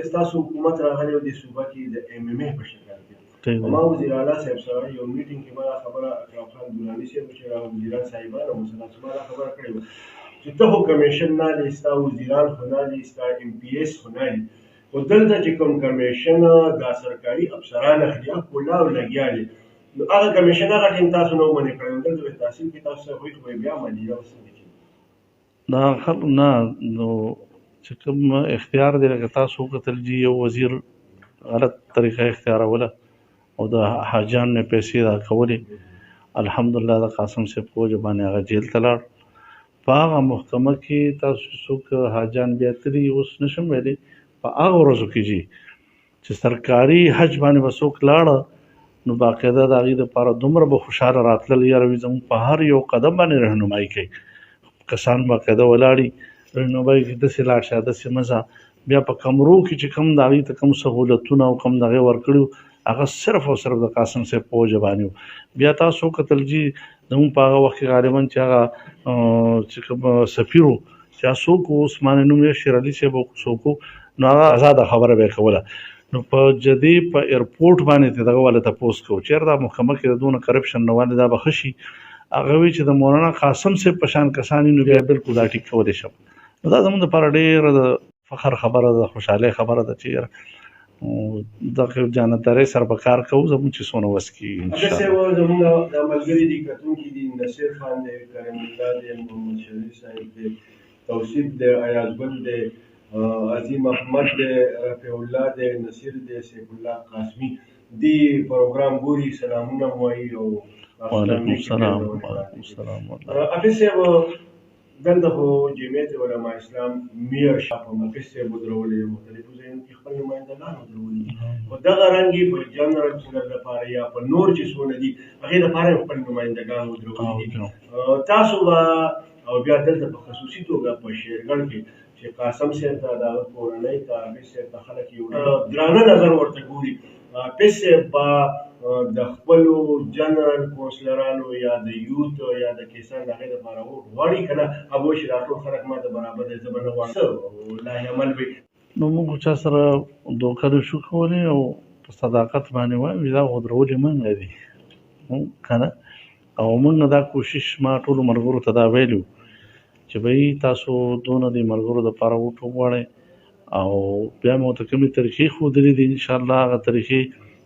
ستاسو حکومت راغلی و دې صوبه کې د MMA په شکل کې ما وزیر اعلی صاحب سره یو میټینګ کې ما خبره اکرم خان دراني صاحب چې وزیران صاحبان او مثلا ما خبره کړې وه چې ته خو کمیشن نه دی ستا وزیران خو نه دی ستا MPS خو نه دی خو دلته چې کوم کمیشن دا سرکاري افسران اخلي کولاو لګیا دي نو هغه کمیشن هغه ټیم تاسو نه ومنې کړی نو دلته په تحصیل کې تاسو خو بیا مالیه وسنګي دا خلک نه نو چې کوم اختیار دی لکه تاسو وکتل چې یو وزیر غلط طریقه اختیاروله او د حاجیانو نه پیسې دا کولې الحمدلله د قاسم صاحب په وجه باندې هغه جیل ته لاړ په هغه محکمه کې تاسو څوک حاجیان بیا تلي اوس نشم ویلی په هغه ورځو کې چې سرکاري حج باندې به څوک لاړه نو باقاعده د هغې دپاره دومره به خوشحاله راتلل یاره وي زموږ په هر یو قدم باندې رهنمایي کوي کسان باقاعده ولاړي رهنمایي کوي داسې لاړ شه داسې مه ځه بیا په کمرو کې چې کوم د هغې ته کوم سهولتونه او کوم د هغې ورکړي هغه صرف او صرف د قاسم صاحب په وجه باندې و. بیا تاسو وکتل چې زموږ په هغه وخت کې غالبا چې هغه چې کوم سفیر و چې هغه څوک و عثمان نوم یې شیر علي صاحب څوک و نو هغه ازاده خبره به یې کوله نو په جدي په ایرپورټ باندې ته دغه والا تپوس کوو چېرې دا محکمه کې د دونه کرپشن نه والې دا به ښه شي هغه وایي چې د مولانا قاسم صاحب په شان کسان نو بیا بالکل دا ټیک کولی شم نو دا زموږ دپاره ډېره د فخر خبره ده خوشحالۍ خبره ده چې دغه جانتدارۍ سره به کار کوو زموږ چې څونه وس کېږي انشاءالله زموږ د ملګري دي کتونکي دي نصیر خان دی کریم الله دی محمد شریف صاحب دی توصیف دی ایاز ګل دی عظیم احمد دی رفیع الله دی نصیر دی سیف الله قاسمي دی پروګرام ګوري سلامونه مو وایي او وعلیکم السلام وعلیکم السلام حافظ صاحب دلته خو جمعیت علما اسلام میر شاه په حافظ صاحب ودرولې مختلفو ځایونو کې خپل نمایندګان ودرولي خو دغه رنګې په جنرال سولر لپاره یا په نور چې څونه دي هغې لپاره خپل نمایندګان ودرولي دي تاسو به او بیا دلته په خصوصي توګه په شیرګل کې چې قاسم صاحب ته د هغه کورنۍ ته حافظ صاحب ته خلک یو درانه نظر ورته ګوري حافظ صاحب به د خپلو جنرال کونسلرانو یا د یوت یا د کیسان د هغې لپاره غواړي که نه ابو چې دا ټول خلک ما ته برابر دی زه به نه غواړم لایحې عمل وي نو موږ چا سره دوکه نشو کولی او په صداقت باندې وایو دا غودرولې موږ دي که نه او موږ دا کوشش ما ټولو ملګرو ته دا ویلي چې بهی تاسو دونه د ملګرو دپاره ووټ وغواړئ او بیا مې ورته کومې طریقې ښودلې دي انشاءالله هغه طریقې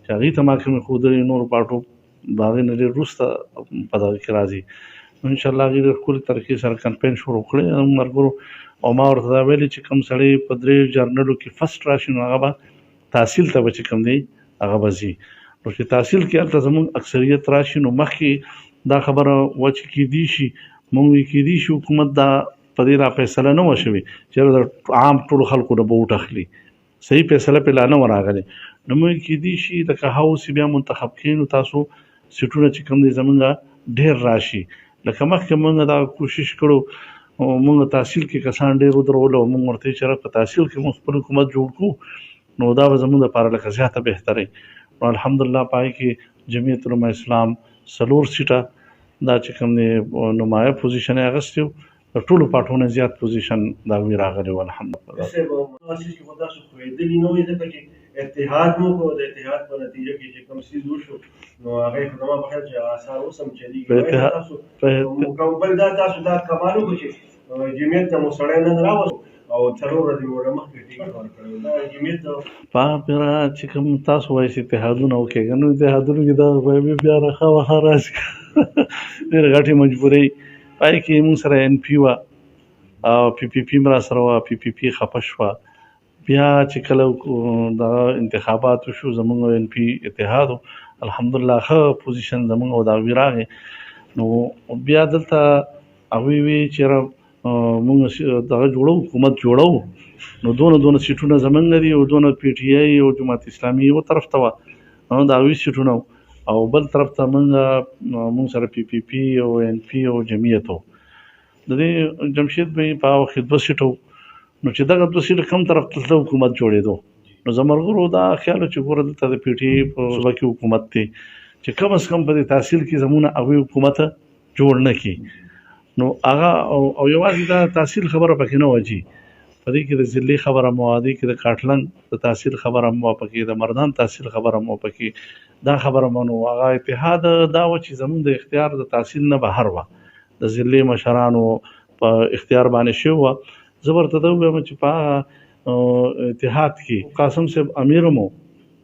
چې هغې ته ما کومې ښودلې نورو پارټو د هغې نه ډېر وروسته په دغه کې راځي نو انشاءالله هغې ډېر ښکلې طریقې سره کمپین شروع کړی ملګرو او ما ورته دا ویلي چې کوم سړی په 3 جرنلو کې فسټ راشي نو هغه به تحصیل ته به چې کوم دی هغه به ځي نو چې تحصیل کې هلته زموږ اکثریت راشي نو مخکې دا خبره وه چې کیدی شي موږ وی کیدی شي حکومت دا په دې را فیصله نه وه شوې چې د عام ټولو خلکو نه به ووټ اخلي صحیح فیصله پې لا نه وه راغلې نو موږ کیدی شي لکه هاوس بیا منتخب کړي نو تاسو سیټونه چې کوم دی زموږ ډېر راشي لکه مخکې موږ دا کوشش کړو موږ تحصیل کې کسان ډېر ودرول او موږ ورته چې په تحصیل کې موږ خپل حکومت جوړ کړو نو دا به زموږ دپاره لکه زیاته بهتره نو الحمدلله په هغې کې جمعیت علما اسلام 4 سیټه دا چې کوم دی نمایه پوزیشن یې اخیستی و د ټولو پارټونه زیات پوزیشن د هغوی راغلی و الحمدلله اتحاد مو کو د اتحاد په نتیجه کې چې کوم څیز وشو نو هغې خو زما په خیال چې آثار اوس هم چلېږي بل دا تاسو دا کمال وکړو چې جمعیت ته مو سړی نن راوستو او څلور ورځې مو له مخکې ټکټ ورکړی دا جمعیت پیرا چې کوم تاسو وایي چې اتحادونه وکړئ نو اتحادونو کې دا به بیا خامخا راشي ډېرې غټې مجبورۍ پای کې موږ سره ان پي وه او پي پي پي هم راسره وه پي پي پي خفه شوه بیا چې کله دغه انتخابات وشو زموږ ان پي اتحاد الحمدلله ښه پوزیشن زموږ او د هغوی راغی نو بیا دلته هغوی وی چېرې موږ دغه جوړو حکومت جوړو نو دونه سیټونه زموږ نه دي او دونه پی ټي آی او جماعت اسلامي یو طرف ته وه د هغوی سیټونه او بل طرف ته موږ سره پي پي پي او ان پي او جمعیت و د دې جمشید به په هغه وخت کې 2 سیټه نو چې دغه 2 سیټه کوم طرف ته حکومت جوړېدو نو زمرغورو دا خیال چې ګوره دلته د پی ټي آی په صوبه کې حکومت دی چې کم از کم په دې تحصیل کې زمونه هغوی حکومت جوړ نه کړي نو هغه او یوازې دا تحصیل خبره پکې نه وه جي په دې کې د ضلعي خبره مو دې کې د کاټلنګ د تحصیل خبره مو پکې د مردان تحصیل خبره مو پکې دا خبره مو نو هغه اتحاد دا و چې زمونږ د اختیار د تحصیل نه بهر وه د ضلعي مشرانو په اختیار باندې شوې وه زه ورته دا ووایم چې په هغه اتحاد کې قاسم صاحب امیر مو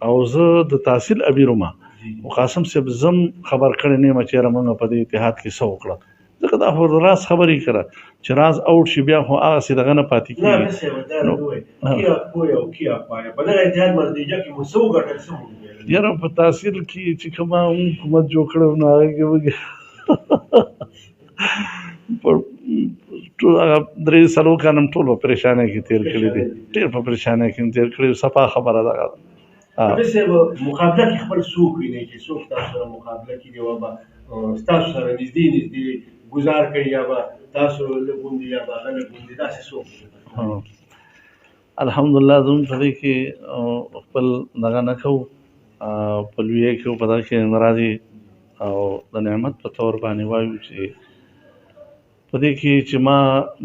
او زه د تحصیل امیر وم او قاسم صاحب زم خبر کړی نه یم چېرې موږ په دې اتحاد کې څه وکړه ځکه دا خو راز خبرې کړه چې راز اوټ شي بیا خو هغسې دغه نه پاتې کېږي نه صاحب دا راته کیا پوهه او کیا پایه په دغه اتحاد نتیجه کې مو څه وګټل څه وګټل یاره په تحصیل کې چې کومه حکومت جوړ کړی نو هغې کې وګې ټول هغه 3 کاله ټول په پریشانۍ کې تېر کړي دي ډېر په پریشانۍ کې تېر کړي صفا خبره ده صاحب مقابله کې خپل څوک وینئ چې څوک تاسو سره مقابله کړي او به ستاسو سره نږدې ګزار کوي یا به تاسو له غوندې یا به هغه له غوندې داسې څوک الحمدلله زموږ په دې کې خپل دغه نه کوو په لویه کې په دغه کې نه راځي او د نعمت په طور باندې وایو چې په دې کې چې ما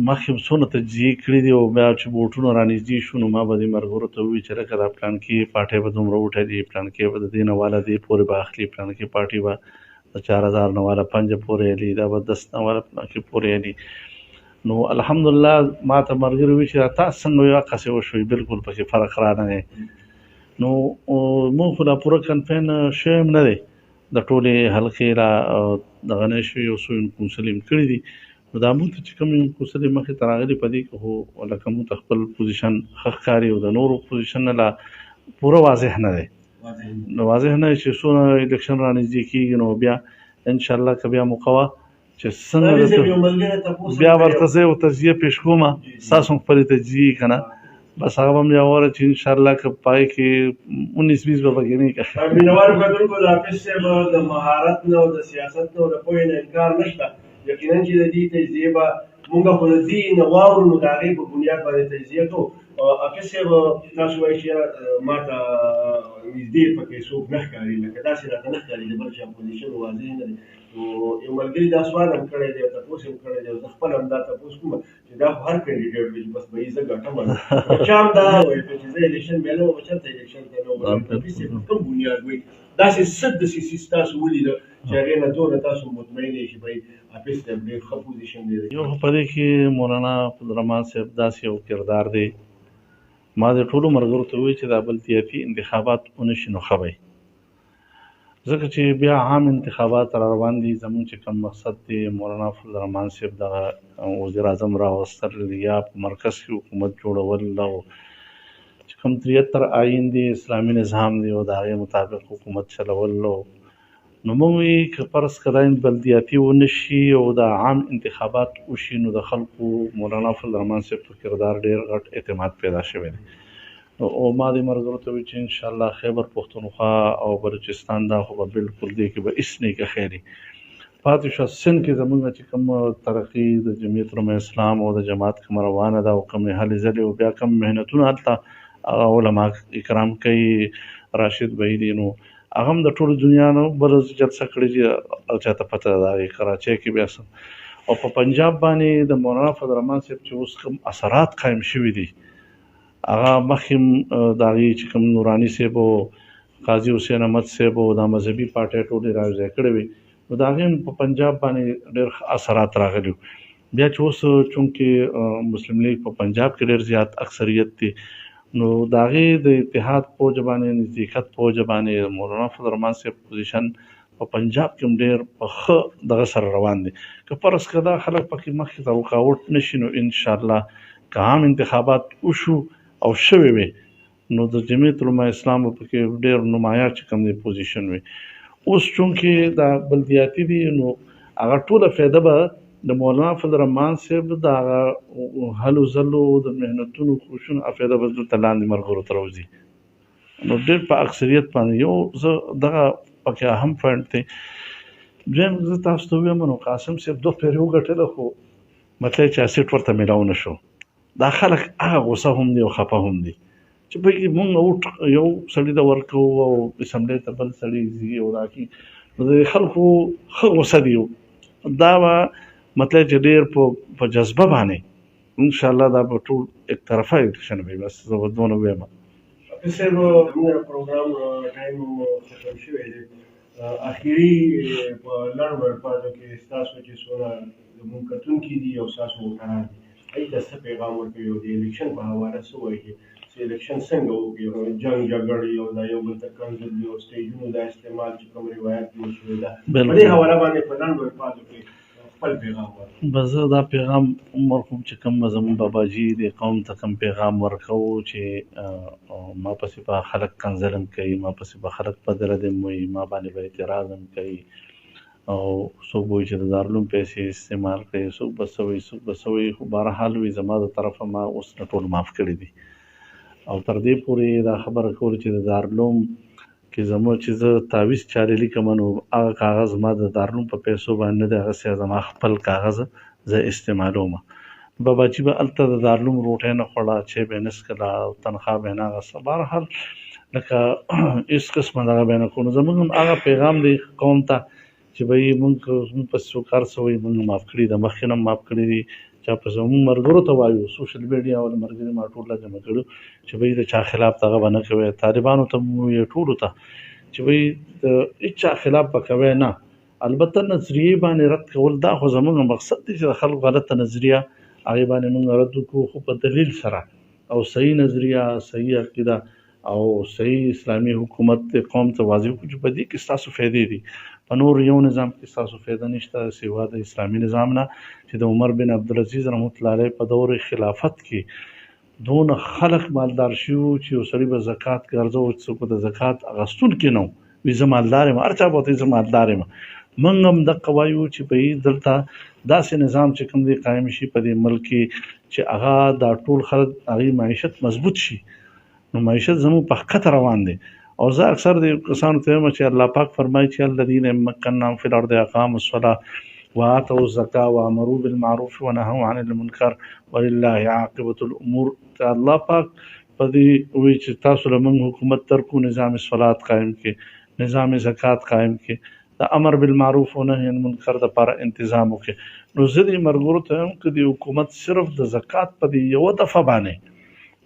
مخکې څونه تجزیې کړي دي او بیا چې بوټونه رانږدې شو نو ما به دې ملګرو ته ووایي چې لکه دا پلان کې پارټۍ به دومره وټلي پلان کې به د دې نه واله دې پورې به اخلي پلان کې پارټۍ به د 4000 نه واله 5 پورې علي دا به 10 نه واله پلان کې پورې علي نو الحمدلله ما ته ملګري وایي چې تاسو څنګه وایي هغسې وشوئ بالکل پکې فرق رانغی نو موږ خو لا پوره کمپین شوی هم نه دی د ټولې حلقې را دغه نه شوي یو څو کونسل یې کړي دي نو دا موږ ته چې کوم کونسل یې مخې ته راغلي په دې کې خو لکه موږ ته خپل پوزیشن ښه ښکاري او د نورو پوزیشن نه لا پوره واضح نه دی نو واضح نه چې څونه الیکشن رانږدې کېږي نو بیا انشاءالله که بیا موقع وه چې څنګه بیا ورته زه یو تجزیه پیش کوم ستاسو هم خپلې تجزیې که نه بس هغه به هم بیا وره چې انشاءالله که پای کې 19-20 به پکې نه وي مینوالو کتونکو د حافظ صاحب د مهارت نه او د سیاست نه او د پوهې نه انکار نشته یقینا چې د دې تجزیې به مونږ خو د دې نه واورو نو د هغې په بنیاد باندې تجزیه کوو حافظ صاحب تاسو وایي چې ما ته نږدې پکې څوک نه ښکاري لکه داسې راته نه ښکاري د بل چا پوزیشن واضح نه دی نو یو ملګري دا سوال هم کړی دی تپوس هم کړی دی زه خپل هم دا تپوس کوم چې دا خو هر کینډیډیټ وایي بس به یې زه ګټم چا هم دا وایي چې زه الیکشن میله وم چېرته الیکشن ته نه وم حافظ صاحب کوم بنیاد وایي داسې څه دسیسې ستاسو ولیده چې هغې نه دونه تاسو مطمئن یې چې بهی حافظ صاحب ډېر ښه پوزیشن دی یو خو په دې کې مولانا عبدالرحمن صاحب داسې یو کردار دی ما د ټولو ملګرو ته ووایي چې دا بلدیاتي انتخابات ونه شي نو ښه به ځکه چې بیا عام انتخابات را روان دي زموږ چې کوم مقصد دی مولانا عبدالرحمن صاحب دغه وزیر اعظم راوستل یا په مرکز کې حکومت جوړول او چې کوم 73 آیین دی اسلامي نظام دی او د هغې مطابق حکومت چلول نو موږ وایي که فرض که دا بلدیاتي ونه شي او د عام انتخابات وشي نو د خلکو مولانا عبدالرحمن صاحب په کردار ډېر غټ اعتماد پیدا شوی دی او ما دې ملګرو ته وایي چې انشاءالله خیبر پښتونخوا او بلوچستان دا خو به بالکل دې کې به هېڅ نه که خیري پاتې شوه سند کې زموږ چې کوم ترقي د جمعیت علماء اسلام او د جماعت کومه روانه ده او کومې هلې ځلې او بیا کوم محنتونه هلته هغه علما اکرام کوي راشد بهي دي نو هغه هم د ټولو دنیا نه بله جلسه کړې چې او چاته پته ده د هغې کراچۍ کې بیا او په پنجاب باندې د مولانا فضلرحمن صاحب چې اوس کوم اثرات قایم شوي دي هغه مخکې د هغې چې کوم نوراني صاحب او قاضي حسین احمد صاحب او دا مذهبي پارټۍ ټولې راوځای کړې وې نو د هغې په پنجاب باندې ډېر اثرات راغلي بیا چې اوس چونکې مسلم لیگ په پنجاب کې ډېر زیات اکثریت دی، نو د هغې د اتحاد په وجه باندې نزدېکت په وجه باندې مولانا فضل الرحمن صاحب پوزیشن په پنجاب کې هم ډېر په ښه دغه سره روان دی. که فرض که دا خلک پکې مخکې ته رکاوټ نه شي، نو انشاءالله که عام انتخابات وشو او شوې وي، نو د جمعیت علماء اسلام به پکې ډېر نمایان چې کوم دی پوزیشن وي. اوس چونکې دا بلدیاتي دي، نو هغه ټوله فایده به د مولانا فضل الرحمن صاحب د هغه هلو ځلو د محنتونو کوششونو فایده به دلته لاندې مرګرو ته راوځي. نو ډېر په اکثریت باندې یو زه دغه پکې اهم پوینټ دی. دویم زه تاسو ته ووایم، نو قاسم صاحب 2 پیرې وګټله، خو مطلب چې اسیټ ورته میلاو نه شو. دا خلک هغه غوسه هم دي او خفه هم دي چې پکې مونږ اوټ یو سړي ته ورکوو او اسمبلی ته بل سړي ځي او راکي، نو د خلکو ښه غوسه دي. دا به مطلب چې ډېر په جذبه باندې انشاءالله دا به ټول یک طرفه الیکشن وي. بس زه به دونه ووایم. حافظ صاحب زموږ پروګرام ټایم ختم شوی دی. اخري په لنډ ورپاتو کې ستاسو چې څونه زموږ کتونکي دي او ستاسو وکران دي، هغوی ته څه پیغام ورکوي او د الیکشن په حواله څه وایي چې الیکشن څنګه وکړي؟ جنګ جګړې او دا یو بل ته کنځل دي او سټیجونو دا استعمال چې کوم روایت جوړ شوی ده، په دې حواله باندې په لنډ ورپاتو کې خپل پیغام ورکړي. بس زه دا پیغام مرحوم چې کوم زموږ باباجي د قوم ته کوم پیغام ورکوو چې ما پسې به خلک کنځل هم کوي، ما پسې به خلک بدرد هم وایي، ما باندې به اعتراض هم کوي او څوک به وایي چې د دارالعلوم پیسې استعمال کوي، څوک به څه وایي څوک به څه وایي، خو بهرحال وي زما د طرفه ما اوس نه ټول معاف کړي دي. او تر دې پورې دا خبره کول چې د دارالعلوم کې زموږ چې زه تعویض چارې لیکم، نو هغه کاغذ ما د دارالعلوم په پیسو باندې نه دی، هغسې زما خپل کاغذ زه استعمالوم. باباجي به هلته د دارالعلوم روټۍ نه خوړه، چای به یې نه څښله او تنخواه به یې نه اخیسته. بهرحال لکه هېڅ قسمه دغه به یې نه کړو. نو زموږ هم هغه پیغام دی قوم ته چې بهی مونږ پسې څوک هر څه وایي، مونږ معاف کړي ده، مخکې نه هم معاف کړي دي. چا پسې مونږ ملګرو ته وایو، سوشل میډیا او ملګري ما ټول راجمع کړو چې بهی د چا خلاف دغه به نه کوئ. طالبانو ته مو ووایو ټولو ته چې بهی د هېچا خلاف به کوئ نه، البته نظریې باندې رد کول دا خو زموږ مقصد دی چې د خلکو غلطه نظریه هغې باندې مونږ رد وکړو، خو په دلیل سره او صحیح نظریه، صحیح عقیده او صحیح اسلامي حکومت قوم ته واضح کړو چې په دې کې ستاسو فایدې دي. په نور یو نظام کې ستاسو فایده نشته سوا د اسلامي نظام نه، چې د عمر بن عبدالعزیز رحمت الله علیه په دور خلافت کې دونه خلک مالدار شوي چې یو سړي به زکات ګرځو چې څوک د زکات اخیستونکي نه و، وي زه مالدار یم، هر چا به ورته زه مالدار یم. موږ هم دقه وایو چې په دلته داسې نظام چې کوم دی قایم شي په دې ملک کې چې هغه دا ټول خلک هغې معیشت مضبوط شي. نو معیشت زموږ په ښکته روان دی. او زه اکثر د کسانو ته وایم چې الله پاک فرمایي چې الذین مکناهم فی الارض اقاموا الصلاة وآتوا الزکاة وامروا بالمعروف ونهوا عن المنکر ولله عاقبة الامور. الله پاک په دې وایي چې تاسو له موږ حکومت درکو، نظام صلات قایم کړي، نظام زکات قایم کړي، د امر بالمعروف و نهي عن المنکر دپاره تنظیم وکړي. نو زه دې ملګرو ته وایم که د حکومت صرف د زکات په دې یوه دفعه باندې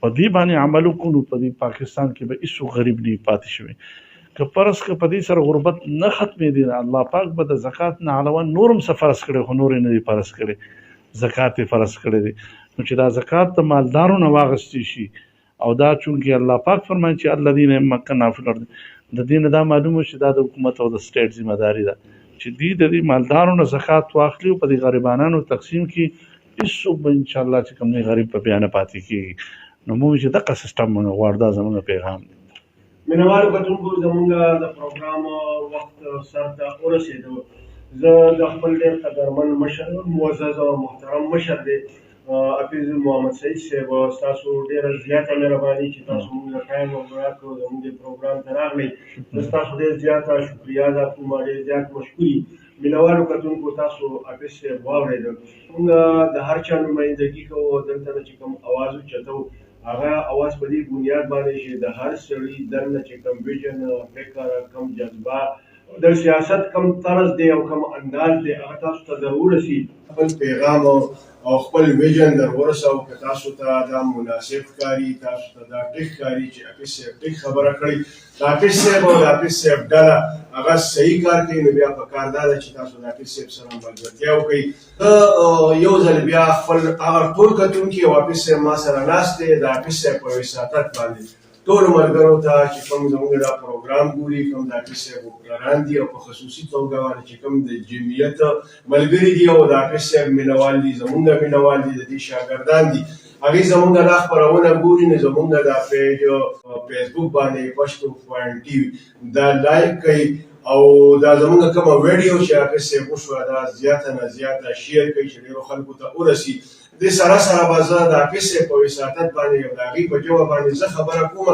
په دې باندې عمل وکړو، نو په دې پاکستان کې به هېڅوک غریب نه وي پاتې شوی. که فرض که په دې سره غربت نه ختمېدی، الله پاک به د زکات نه علاوه نور هم څه فرض کړی، خو نور یې نه دی فرض کړی، زکات یې فرض کړی دی. نو چې دا زکات د مالدارو نه واخیستی شي، او دا چونکې الله پاک فرمایي چې الذین مکناهم فی الارض، د دې نه دا معلومه چې دا د حکومت او د سټیټ ذمه داري ده چې دوی د دې مالدارو نه زکات واخلي او په دې غریبانانو تقسیم کړي. هېڅوک به انشاءالله چې کوم دی غریب په بیا نه پاتې کېږي. نو موږ چې دغه سیسټم موږ غواړو، دا زموږ پیغام دی. مینوالو کتونکو زموږ د پروګرام وخت سر ته ورسېدو. زه د خپل ډېر قدرمن مشر، معزز او محترم مشر دی حافظ محمد سعید صاحب، ستاسو ډېره زیاته مهرباني چې تاسو موږ له ټایم راکړو زموږ د پروګرام ته راغلئ. زه ستاسو ډېر زیاته شکریه ادا کوم، ډېر زیات مشکور یم. مینوالو کتونکو تاسو حافظ صاحب واورېدل، موږ د هر چا نمایندګي کوو، دلته نه چې کوم اواز اوچتو هغه اواز په دې بنیاد باندې چې د هر سړي دننه چې کوم ویژن، فکر، کوم جذبه د سیاست کم طرز دی او کم انداز دی هغه تاسو ته در ورسي. خپل پیغام او خپل ویژن در ورسو که تاسو ته دا مناسب ښکاري، تاسو ته دا ټیک ښکاري چې حافظ صاحب ټیک خبره کړې، د حافظ صاحب او د حافظ صاحب ډله هغه صحیح کار کوي، نو بیا پکار دا ده چې تاسو د حافظ صاحب سره ملګرتیا وکړئ. یو ځل بیا خپل هغه ټول کتونکي او حافظ صاحب ما سره ناست دی، د حافظ صاحب په وساطت باندې ټولو ملګرو ته چې کوم زموږ دا پروګرام ګوري، کوم د حافظ صاحب ورکران دي او په خصوصي توګه باندې چې کوم د جمعیت ملګري دي او د حافظ صاحب مینوال دي، زموږ مینوال دي، د دې شاګردان دي، هغوی زموږ دا خپرونه ګوري، نو زموږ دا پیج فیسبوک باندې پښتو پوینټ ټي وي دا لایک کوي او دا زموږ کومه ویډیو چې حافظ صاحب وشوه دا زیاته نه زیاته شیر کوي چې ډېرو خلکو ته ورسي. د سره سره به زه د حافظ صاحب په وساطت باندې او د هغوی په ژبه باندې زه خبره کوم،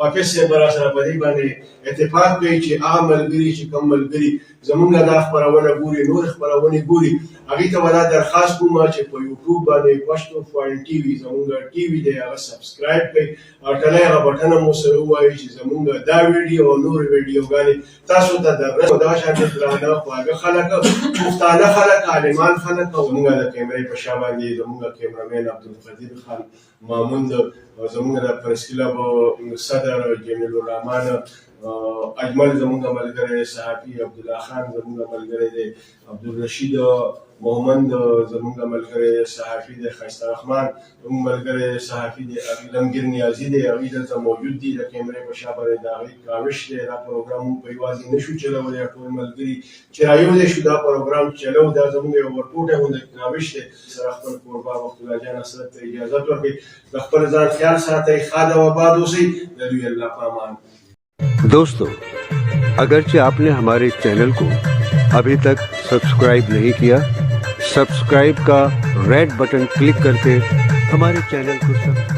حافظ صاحب به راسره په دې باندې اتفاق کوي چې هغه ملګري چې کوم ملګري زموږ دا خپرونه ګوري، نور خپرونې ګوري، هغوی ته به دا درخواست کوم چې په یوټیوب باندې پښتو پوینټ ټي وي زموږ ټي وي دی هغه سبسکرایب کړئ او ټلی هغه بټن هم ورسره ووایي چې زموږ دا ویډیو او نورې ویډیوګانې تاسو ته دررسي. دا شانې درانه خواږه خلک، پښتانه خلک، عالمان خلک او زموږ د کیمرې په شا باندې زموږ کیمرامین عبدالقدیر خان مامون، زموږ د پریس کلب صدر جمیل الرحمن اجمل، زموږ ملګری صحافي عبدالله خان، زموږ ملګری دی عبدالرشید محمد، زموږ ملګری صحافي دی ښایسته رحمان، زموږ ملګری صحافي دی لمګیر نیازي دی، هغوی دلته موجود دي. د کیمرې په شا باندې د هغوی کاوش دی. دا پروګرام موږ په یوازې نه شو چلولی، ټول ملګري چې رایولی شو دا پروګرام چلو. دا زموږ یو ورکوټی غوندې کاوش دی. سره خپل کوربه وخت الله جان حضرت ته اجازت ورکړئ. د خپل ځان خیال ساتئ، ښاد او آباد اوسئ. د لوی الله په امان. दोस्तों, अगरचे आपने हमारे चैनल को अभी तक सब्सक्राइब नहीं किया, सब्सक्राइब का रेड बटन क्लिक करके हमारे चैनल को सब्सक्राइब